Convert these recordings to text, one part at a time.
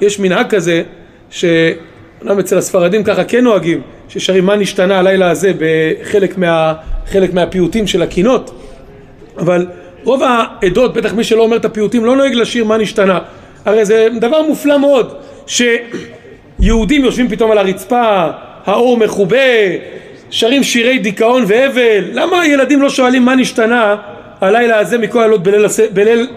יש מנהג כזה, שאומנם אצל הספרדים ככה כן נוהגים, ששרים מה נשתנה הלילה הזה בחלק מהפיוטים של הקינות, אבל רוב העדות, בטח מי שלא אומר את הפיוטים, לא נוהג לשיר מה נשתנה. הרי זה דבר מופלא מאוד, שיהודים יושבים פתאום על הרצפה, האור מחובה, שרים שירי דיכאון והבל. למה ילדים לא שואלים מה נשתנה הלילה הזה מכל הלילות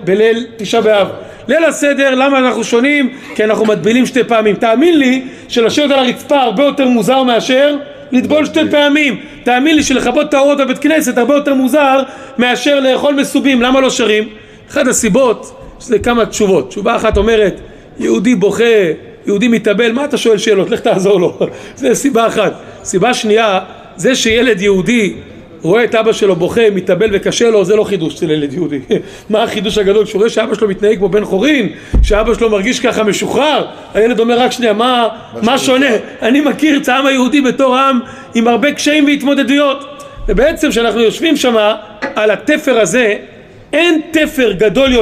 בליל תשעה באב? ליל הסדר, למה אנחנו שונים? כי אנחנו מטבילים שתי פעמים. תאמין לי שלשבת על הרצפה הרבה יותר מוזר מאשר לטבול שתי פעמים. תאמין לי שלכבות את האורות בבית כנסת הרבה יותר מוזר מאשר לאכול מסובים. למה לא שרים? אחת הסיבות, שזה כמה תשובות. תשובה אחת אומרת, יהודי בוכה, יהודי מתאבל, מה אתה שואל שאלות? לך תעזור לו. זה סיבה אחת. סיבה שנייה, זה שילד יהודי רואה את אבא שלו בוכה, מתאבל וקשה לו, זה לא חידוש של ילד יהודי. מה החידוש הגדול? כשהוא רואה שאבא שלו מתנהג כמו בן חורין, שאבא שלו מרגיש ככה משוחרר, הילד אומר רק שנייה, מה שונה? אני מכיר את העם היהודי בתור עם עם הרבה קשיים והתמודדויות. ובעצם שאנחנו יושבים שם על התפר הזה, אין תפר גדול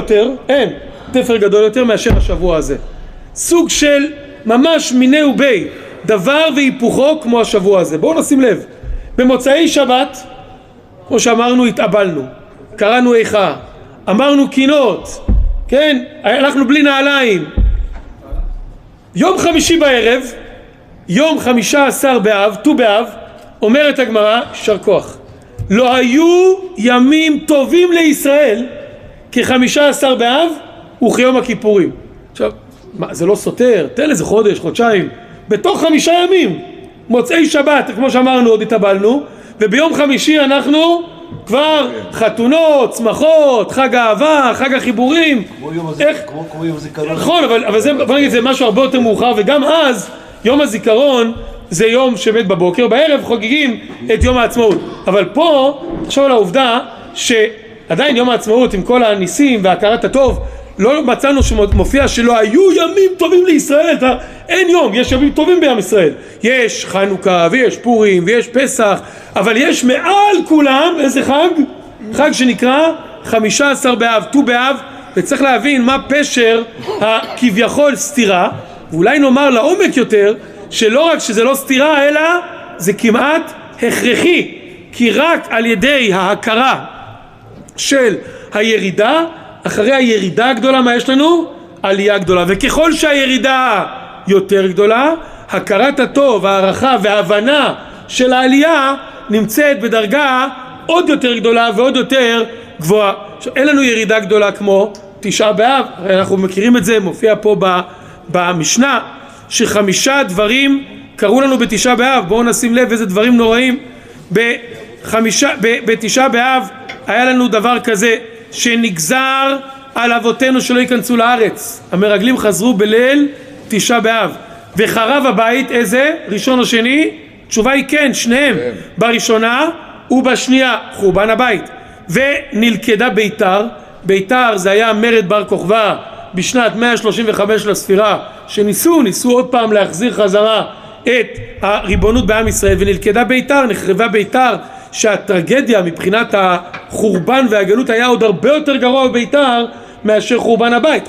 יותר מאשר השבוע הזה. סוג של ממש מיני ובי, דבר והיפוכו כמו השבוע הזה. בואו נשים לב, במוצאי שבת, כמו שאמרנו, התאבלנו, קראנו איכה, אמרנו קינות, כן? הלכנו בלי נעליים. יום חמישי בערב, יום 15 באב, ט"ו באב, אומרת הגמרא, יישר כוח, לא היו ימים טובים לישראל כ-15 באב וכיום הכיפורים. עכשיו, מה, זה לא סותר? תן לזה חודש, חודשיים, בתוך 5 ימים, מוצאי שבת, כמו שאמרנו, עוד התאבלנו, וביום חמישי אנחנו כבר חתונות, שמחות, חג האהבה, חג החיבורים. כמו יום הזיכרון. נכון, אבל זה משהו הרבה יותר מאוחר, וגם אז יום הזיכרון זה יום שמת בבוקר, בערב חוגגים את יום העצמאות. אבל פה, תחשוב על העובדה שעדיין יום העצמאות עם כל הניסים והכרת הטוב, לא מצאנו שמופיע שלא היו ימים טובים לישראל. אין יום, יש ימים טובים בעם ישראל. יש חנוכה ויש פורים ויש פסח, אבל יש מעל כולם איזה חג? חג שנקרא 15 באב, ט"ו באב. וצריך להבין מה פשר הכביכול סתירה, ואולי נאמר לעומק יותר, שלא רק שזה לא סתירה, אלא זה כמעט הכרחי, כי רק על ידי ההכרה של הירידה, אחרי הירידה הגדולה מה יש לנו? עלייה גדולה. וככל שהירידה יותר גדולה, הכרת הטוב, הערכה וההבנה של העלייה נמצאת בדרגה עוד יותר גדולה ועוד יותר גבוהה. אין לנו ירידה גדולה כמו תשעה באב, אנחנו מכירים את זה, מופיע פה במשנה, ש5 דברים קראו לנו בתשעה באב. בואו נשים לב איזה דברים נוראים. בתשעה באב היה לנו דבר כזה, שנגזר על אבותינו שלא ייכנסו לארץ. המרגלים חזרו בליל תשעה באב, וחרב הבית, איזה? ראשון או שני? תשובה היא כן, שניהם. בראשונה ובשנייה חורבן הבית. ונלכדה ביתר. ביתר זה היה מרד בר כוכבא בשנת 135 לספירה, שניסו עוד פעם להחזיר חזרה את הריבונות בעם ישראל, ונלכדה ביתר, נחרבה ביתר, שהטרגדיה מבחינת החורבן והגלות היה עוד הרבה יותר גרוע בביתר מאשר חורבן הבית.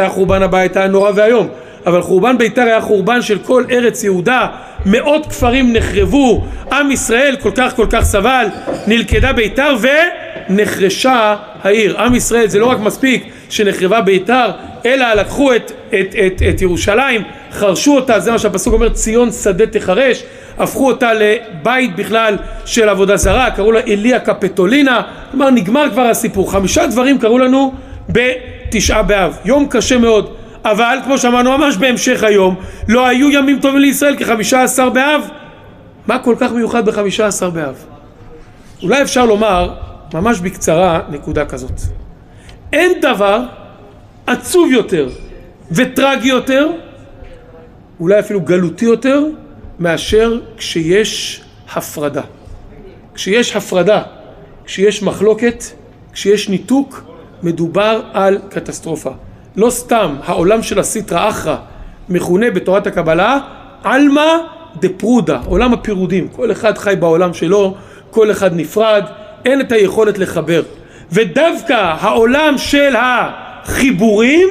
חורבן הבית היה נורא והיום, אבל חורבן ביתר היה חורבן של כל ארץ יהודה, מאות כפרים נחרבו, עם ישראל כל כך סבל. נלכדה ביתר ונחרשה העיר. עם ישראל זה לא רק מספיק שנחרבה ביתר, אלא לקחו את ירושלים, חרשו אותה, זה מה שהפסוק אומר, ציון שדה תחרש, הפכו אותה לבית בכלל של עבודה זרה, קראו לה אליה קפטולינה. כלומר נגמר כבר הסיפור. 5 דברים קראו לנו בתשעה באב, יום קשה מאוד. אבל כמו שאמרנו ממש בהמשך היום, לא היו ימים טובים לישראל כ15 באב. מה כל כך מיוחד ב15 באב? אולי אפשר לומר ממש בקצרה נקודה כזאת, אין דבר עצוב יותר וטרגי יותר, אולי אפילו גלותי יותר, מאשר כשיש הפרדה. כשיש מחלוקת, כשיש ניתוק, מדובר על קטסטרופה. לא סתם העולם של הסיטרא אחרא מכונה בתורת הקבלה עלמא דפרודה, עולם הפירודים. כל אחד חי בעולם שלו, כל אחד נפרד, אין את היכולת לחבר. ודווקא העולם של החיבורים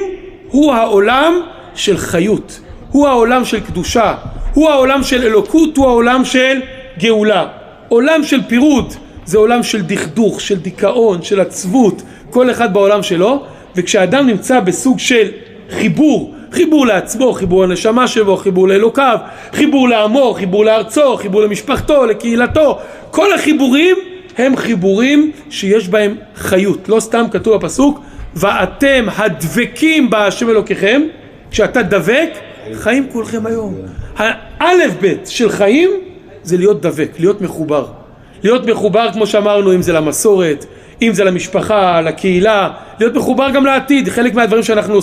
הוא העולם של חיות, הוא העולם של קדושה, הוא העולם של אלוקות, הוא העולם של גאולה. עולם של פירוד זה עולם של דכדוך, של דיכאון, של עצבות, כל אחד בעולם שלו. וכשאדם נמצא בסוג של חיבור, חיבור לעצמו, חיבור לנשמה שלו, חיבור לאלוקיו, חיבור לעמו, חיבור לארצו, חיבור למשפחתו, לקהילתו, כל החיבורים הם חיבורים שיש בהם חיות. לא סתם כתוב בפסוק, ואתם הדבקים בהשם אלוקיכם, כשאתה דבק, חיים כולכם היום. האלף בית של חיים זה להיות דבק, להיות מחובר. להיות מחובר, כמו שאמרנו, אם זה למסורת, אם זה למשפחה, לקהילה, להיות מחובר גם לעתיד. חלק מהדברים שאנחנו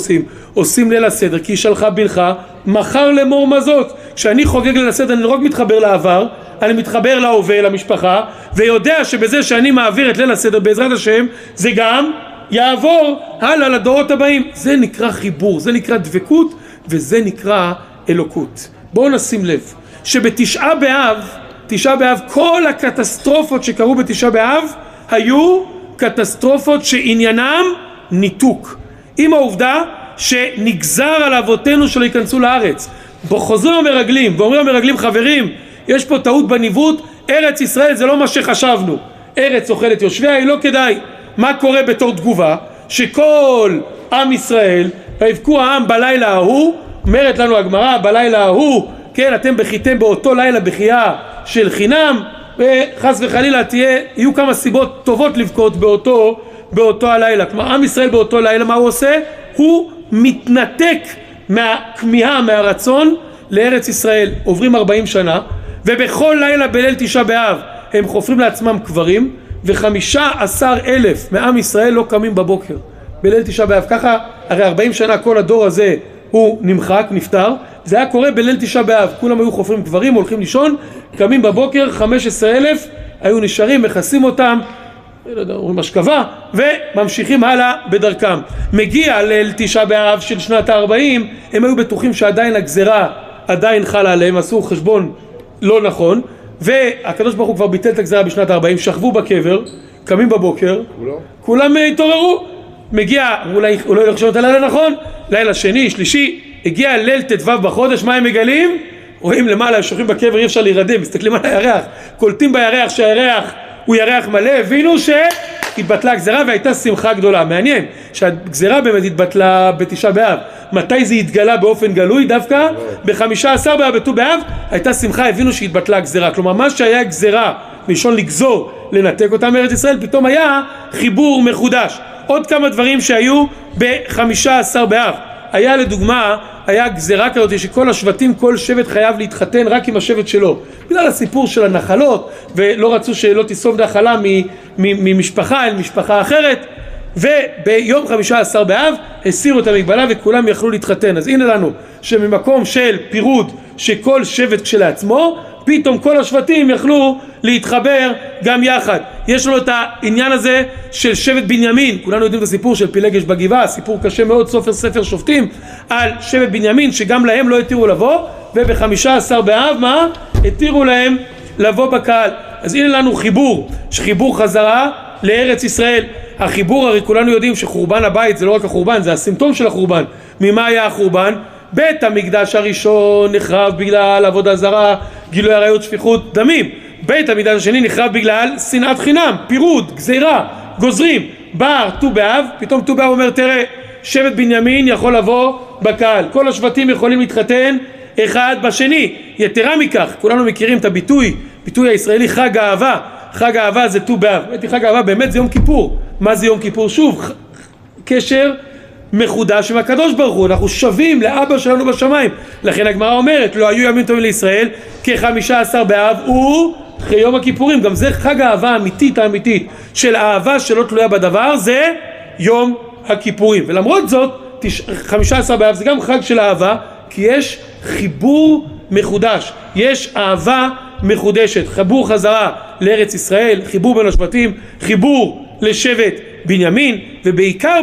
עושים ליל הסדר, כי שלחה בנך מחר לאמור מזות. כשאני חוגג ליל הסדר, אני לא רק מתחבר לעבר, אני מתחבר להווה, למשפחה, ויודע שבזה שאני מעביר את ליל הסדר בעזרת השם, זה גם יעבור הלאה לדורות הבאים. זה נקרא חיבור, זה נקרא דבקות, וזה נקרא אלוקות. בואו נשים לב, שבתשעה באב, כל הקטסטרופות שקרו בתשעה באב, היו קטסטרופות שעניינם ניתוק. עם העובדה שנגזר על אבותינו שלא ייכנסו לארץ. חוזרים המרגלים ואומרים המרגלים, חברים, יש פה טעות בניווט, ארץ ישראל זה לא מה שחשבנו. ארץ אוכלת יושביה, היא לא כדאי. מה קורה בתור תגובה? שכל עם ישראל, ויבכו העם בלילה ההוא, אומרת לנו הגמרא, בלילה ההוא, כן, אתם בכיתם באותו לילה בחייה של חינם, וחס וחלילה יהיו כמה סיבות טובות לבכות באותו הלילה. כלומר, עם ישראל באותו לילה, מה הוא עושה? הוא מתנתק מהכמיהה, מהרצון לארץ ישראל. עוברים 40 שנה, ובכל לילה בליל תשעה באב הם חופרים לעצמם קברים, ו15,000 מעם ישראל לא קמים בבוקר בליל תשעה באב. ככה, הרי 40 שנה כל הדור הזה הוא נמחק, נפטר. זה היה קורה בליל תשעה באב, כולם היו חופרים קברים, הולכים לישון, קמים בבוקר, 15,000 היו נשארים, מכסים אותם, אומרים השכבה, וממשיכים הלאה בדרכם. מגיע ליל תשעה באב של שנת ה-40, הם היו בטוחים שעדיין הגזרה עדיין חלה עליהם, עשו חשבון לא נכון, והקדוש ברוך הוא כבר ביטל את הגזרה בשנת ה-40, שכבו בקבר, קמים בבוקר, כולם התעוררו. מגיע, אולי לא ילך שנות הלילה נכון, לילה שני, שלישי, הגיע ליל ט"ו בחודש, מה הם מגלים? רואים למעלה, שוכבים בקבר, אי אפשר להירדם, מסתכלים על הירח, קולטים בירח שהירח הוא ירח מלא, הבינו שהתבטלה הגזרה והייתה שמחה גדולה. מעניין שהגזרה באמת התבטלה בתשעה באב. מתי זה התגלה באופן גלוי? דווקא ב-15 באב, בט"ו באב, הייתה שמחה, הבינו שהתבטלה הגזרה. כלומר, מה שהיה גזרה, מלשון לגזור, לנתק אותה מארץ ישראל, פתאום היה חיבור מחודש. עוד כמה דברים שהיו ב-15 באב. היה לדוגמה, היה גזרה כזאת שכל השבטים, כל שבט חייב להתחתן רק עם השבט שלו. בגלל הסיפור של הנחלות, ולא רצו שלא תיסוב נחלה ממשפחה אל משפחה אחרת. וביום 15 באב הסירו את המגבלה וכולם יכלו להתחתן. אז הנה לנו שממקום של פירוד שכל שבט כשלעצמו, פתאום כל השבטים יכלו להתחבר גם יחד. יש לנו את העניין הזה של שבט בנימין, כולנו יודעים את הסיפור של פילגש בגבעה, סיפור קשה מאוד, ספר שופטים, על שבט בנימין שגם להם לא התירו לבוא, וב-15 באב מה? התירו להם לבוא בקהל. אז הנה לנו חיבור חזרה לארץ ישראל. החיבור, הרי כולנו יודעים שחורבן הבית זה לא רק החורבן, זה הסימפטום של החורבן. ממה היה החורבן? בית המקדש הראשון נחרב בגלל עבודה זרה, גילוי עריות, שפיכות דמים. בית המקדש השני נחרב בגלל שנאת חינם, פירוד, גזירה, גוזרים. בא ט"ו באב, פתאום ט"ו באב אומר, תראה, שבט בנימין יכול לבוא בקהל, כל השבטים יכולים להתחתן אחד בשני. יתרה מכך, כולנו מכירים את הביטוי הישראלי חג האהבה. חג האהבה זה ט"ו באב. חג האהבה באמת זה יום כיפור. מה זה יום כיפור? שוב, קשר מחודש עם הקדוש ברוך הוא, אנחנו שווים לאבא שלנו בשמיים. לכן הגמרא אומרת, לא היו ימים טובים לישראל כ-15 באב וכיום הכיפורים. גם זה חג האהבה האמיתית של אהבה שלא תלויה בדבר, זה יום הכיפורים. ולמרות זאת 15 באב זה גם חג של אהבה, כי יש חיבור מחודש, יש אהבה מחודשת, חיבור חזרה לארץ ישראל, חיבור בין השבטים, חיבור לשבט בנימין, ובעיקר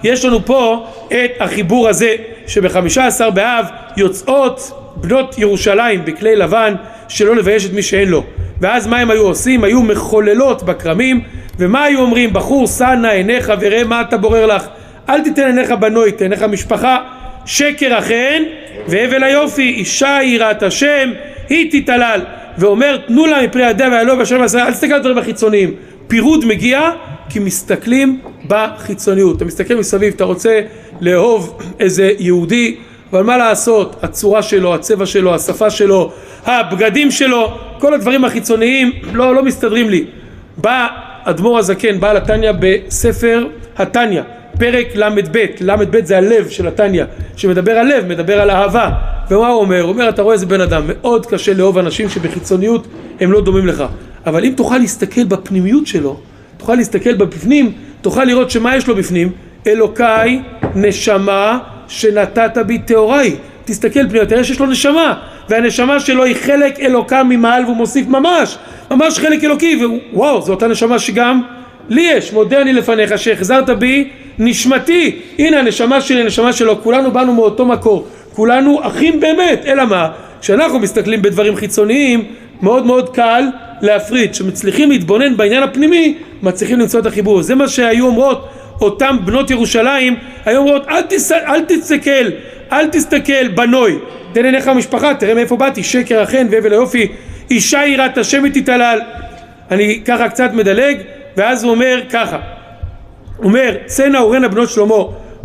יש לנו פה את החיבור הזה שב-15 באב יוצאות בנות ירושלים בכלי לבן שלא לבייש את מי שאין לו. ואז מה הם היו עושים? היו מחוללות בכרמים, ומה היו אומרים? בחור סנה עיניך וראה מה אתה בורר לך, אל תיתן עיניך בנוי, תן עיניך משפחה, שקר החן והבל היופי, אישה יראת השם היא תתעלל, ואומר תנו לה מפרי ידיה והלא בשלום ועשה. אל תסתכל על דברים החיצוניים, פירוד מגיע כי מסתכלים בחיצוניות. אתה מסתכל מסביב, אתה רוצה לאהוב איזה יהודי, אבל מה לעשות, הצורה שלו, הצבע שלו, השפה שלו, הבגדים שלו, כל הדברים החיצוניים לא מסתדרים לי. בא אדמו"ר הזקן, בעל התניא, בספר התניא, פרק ל"ב, ל"ב זה הלב של התניא, שמדבר על לב, מדבר על אהבה. ומה הוא אומר? הוא אומר, אתה רואה איזה בן אדם, מאוד קשה לאהוב אנשים שבחיצוניות הם לא דומים לך, אבל אם תוכל להסתכל בפנימיות שלו, תוכל להסתכל בפנים, תוכל לראות שמה יש לו בפנים, אלוקיי נשמה שנתת בי טהוריי. תסתכל פנימה, תראה שיש לו נשמה, והנשמה שלו היא חלק אלוקה ממעל, והוא מוסיף ממש חלק אלוקי, ווואו, זו אותה נשמה שגם לי יש. מודה אני לפניך שהחזרת בי נשמתי. הנה הנשמה שלי, הנשמה שלו, כולנו באנו מאותו מקור, כולנו אחים באמת. אלא מה? כשאנחנו מסתכלים בדברים חיצוניים מאוד מאוד קל להפריד, שמצליחים להתבונן בעניין הפנימי מצליחים למצוא את החיבור. זה מה שהיו אומרות אותם בנות ירושלים, היו אומרות אל תסתכל בנוי, תן עיניך המשפחה, תראה מאיפה באתי, שקר החן והבל היופי, אישה יראת השם היא תתעלל. אני ככה קצת מדלג, ואז הוא אומר ככה, הוא אומר צאנה אורנה בנות שלמה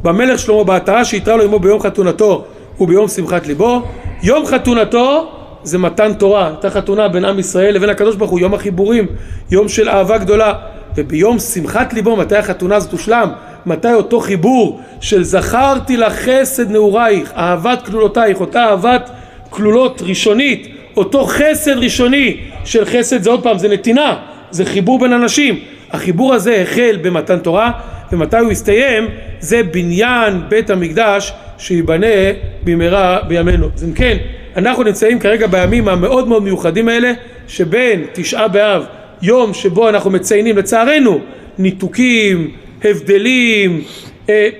במלך שלמה בעטרה שהתראה לו עמו ביום חתונתו וביום שמחת ליבו. יום חתונתו זה מתן תורה, הייתה חתונה בין עם ישראל לבין הקדוש ברוך הוא, יום החיבורים, יום של אהבה גדולה. וביום שמחת ליבו, מתי החתונה הזאת הושלם? מתי אותו חיבור של זכרתי לך חסד נעורייך, אהבת כלולותייך, אותה אהבת כלולות ראשונית, אותו חסד ראשוני של חסד, זה עוד פעם, זה נתינה, זה חיבור בין אנשים. החיבור הזה החל במתן תורה, ומתי הוא הסתיים? זה בניין בית המקדש שיבנה במהרה בימינו. אז אם כן, אנחנו נמצאים כרגע בימים המאוד מאוד מיוחדים האלה, שבין תשעה באב, יום שבו אנחנו מציינים לצערנו ניתוקים, הבדלים,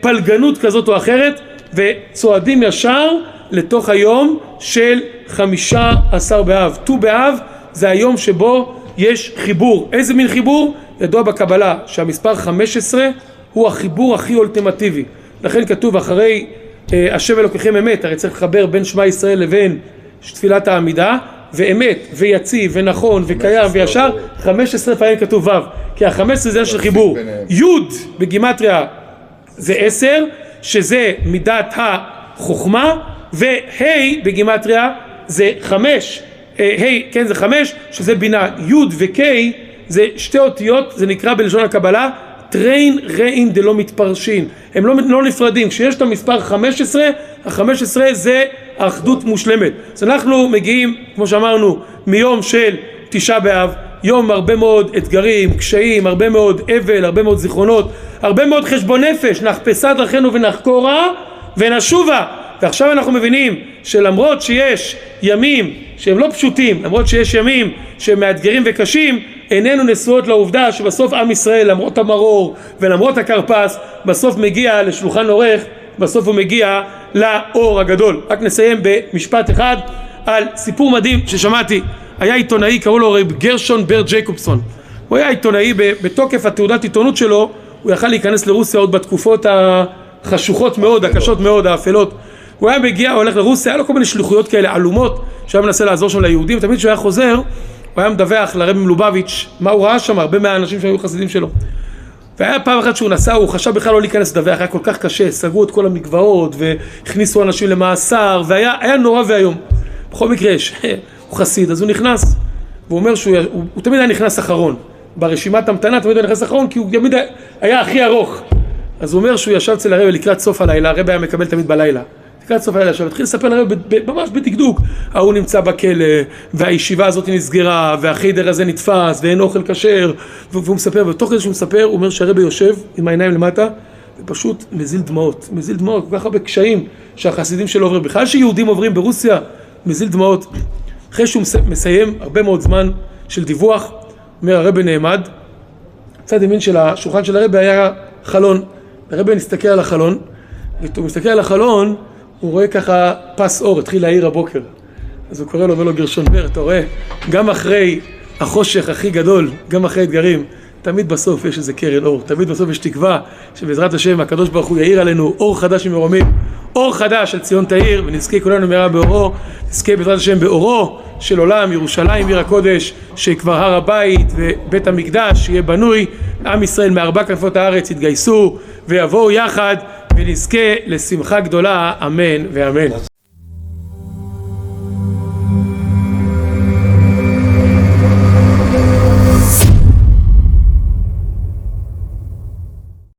פלגנות כזאת או אחרת, וצועדים ישר לתוך היום של 15 באב. ט"ו באב זה היום שבו יש חיבור. איזה מין חיבור? ידוע בקבלה שהמספר 15 הוא החיבור הכי אולטימטיבי. לכן כתוב אחרי השם אלוקיכם אמת, הרי צריך לחבר בין שמע ישראל לבין תפילת העמידה, ואמת ויציב ונכון וקיים וישר, 15 פעמים כתוב ו', כי ה-15 זה של חיבור. י' בגימטריה זה 10, שזה מידת החוכמה, וה' בגימטריה זה 5, כן זה 5, שזה בינה. י' וק' זה שתי אותיות, זה נקרא בלשון הקבלה טריין ראין דלא מתפרשין, הם לא נפרדים. כשיש את המספר 15, ה-15 זה האחדות מושלמת. אז אנחנו מגיעים, כמו שאמרנו, מיום של תשעה באב, יום הרבה מאוד אתגרים, קשיים, הרבה מאוד אבל, הרבה מאוד זיכרונות, הרבה מאוד חשבון נפש, נחפשה דרכנו ונחקורה ונשובה. ועכשיו אנחנו מבינים שלמרות שיש ימים שהם לא פשוטים, למרות שיש ימים שהם מאתגרים וקשים, איננו נשואות לעובדה שבסוף עם ישראל, למרות המרור ולמרות הקרפס, בסוף מגיע לשולחן עורך, בסוף הוא מגיע לאור הגדול. רק נסיים במשפט אחד על סיפור מדהים ששמעתי. היה עיתונאי, קראו לו רב גרשון בר ג'ייקובסון. הוא היה עיתונאי, בתוקף התעודת עיתונות שלו, הוא יכל להיכנס לרוסיה עוד בתקופות החשוכות מאוד, הקשות מאוד, האפלות. הוא היה מגיע, הוא הולך לרוסיה, היה לו כל מיני שלוחיות כאלה, עלומות, שהיה מנסה לעזור שם ליהודים, ותמיד כשהוא היה חוזר, הוא היה מדווח לרבי מלובביץ' מה הוא ראה שם, הרבה מהאנשים שהיו חסידים שלו. והיה פעם אחת שהוא נסע, הוא חשב בכלל לא להיכנס לדווח, היה כל כך קשה, סגרו את כל המגבעות, והכניסו אנשים למאסר, והיה נורא והיום. בכל מקרה, הוא חסיד, אז הוא נכנס, והוא אומר שהוא תמיד היה נכנס אחרון. ברשימת המתנה תמיד היה נכנס אחרון, כי הוא תמיד היה הכי ארוך. אז הוא אומר שהוא ישב אצל הרב לקראת סוף הלילה, הרב היה מקבל תמיד בלילה. לקראת סוף הלילה, עכשיו התחיל לספר לרב ממש בדקדוק, הוא נמצא בכלא, והישיבה הזאת נסגרה, והחדר הזה נתפס, ואין אוכל כשר, והוא מספר, ותוך כדי שהוא מספר, הוא אומר שהרב יושב עם העיניים למטה, ופשוט מזיל דמעות, כל כך הרבה קשיים שהחסידים שלו עוברים, בכלל שיהודים עוברים ברוסיה, מזיל דמעות. אחרי שהוא מסיים הרבה מאוד זמן של דיווח, אומר הרב נעמד, צד ימין של השולחן של הרב היה חלון, הרב נסתכל על החלון, והוא מסתכל על החלון, הוא רואה ככה פס אור, התחיל להעיר הבוקר. אז הוא קורא לו, אומר לו גרשון בר, אתה רואה, גם אחרי החושך הכי גדול, גם אחרי אתגרים, תמיד בסוף יש איזה קרן אור, תמיד בסוף יש תקווה שבעזרת השם הקדוש ברוך הוא יאיר עלינו אור חדש ומרומם, אור חדש על ציון תאיר, ונזכה כולנו מהרה באורו, נזכה בעזרת השם באורו של עולם, ירושלים עיר הקודש, שכבר הר הבית ובית המקדש יהיה בנוי, עם ישראל מארבע כנפות הארץ יתגייסו ויבואו יחד, ונזכה לשמחה גדולה, אמן ואמן.